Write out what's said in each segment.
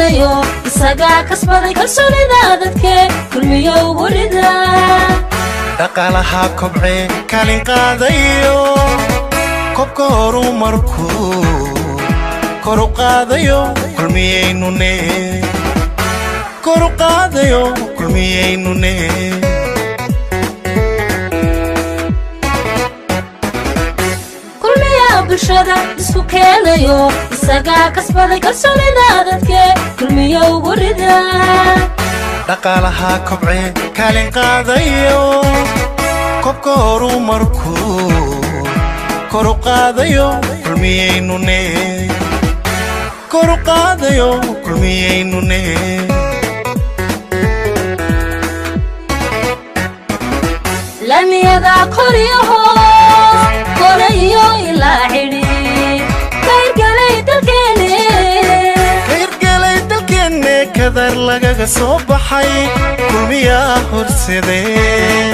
keenayo isaga kasbaday kalsoonida dadke kulmiyo urida dhaqaalaha kobce kaalin qaadayo kobka horumarku kor u qaadayo kulmiyeynune kor u qaadayo kulmiyeynune bulshada isku keenayo isaga kasbaday kalsoonida dadke kulmiyo urida dhaqaalaha kobce kaalin qaadayo kobka horumarku kor u qaadayo kulmiyeynune kor u qaadayo kulmiyeynune lamiyada qoriyaho qorayo ila xidhi kayrgalay dalkeenne kadar lagaga soo baxay kulmiya horsadee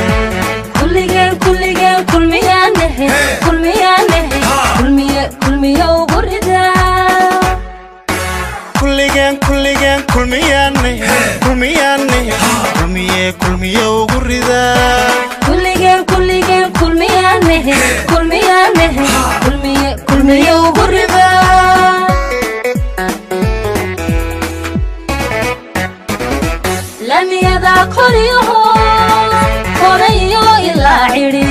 kulmiyo urida kulmiyo urida kulmiyo urida lamiyada qoriyaho qorayo ila xidhi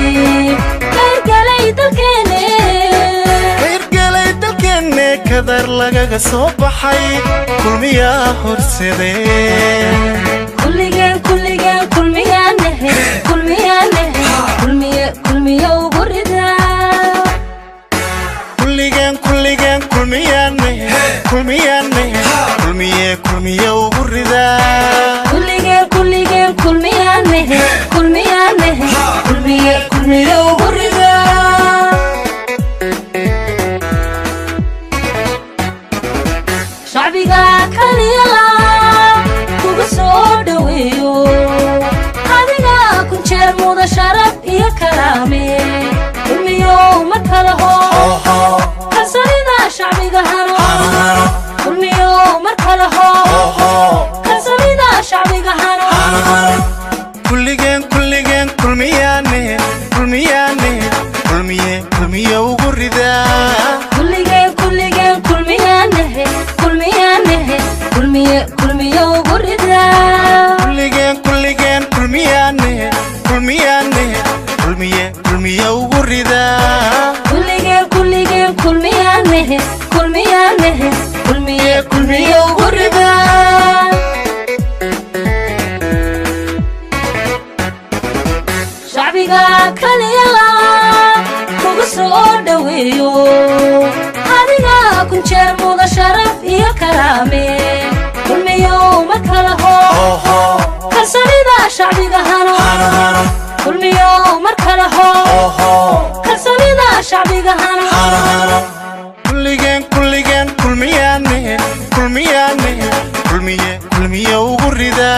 kayrgalay dalkeenne kadar lagaga soo baxay kulmiya horsadee kulmiyo urida kulmiyo urida kulmiyo urida shacbiga kaliya kugu soo dhaweeyo adiga ku jeer muda sharaf iyo karaame kulmiyo markale kalsoonida shacbiga hano kulmiyo markale kalsoonida shacbiga hano kulmiyo urida kulmiyo urida kulmiyo urida kulmiyo urida shacbiga kaliya kugu soo dhaweeyo adiga ku jeer muda sharaf iyo karaame kulmiyo markale kalsoonida shacbiga hano kulmiyo markale kalsoonida shacbiga hano kulmiyo urida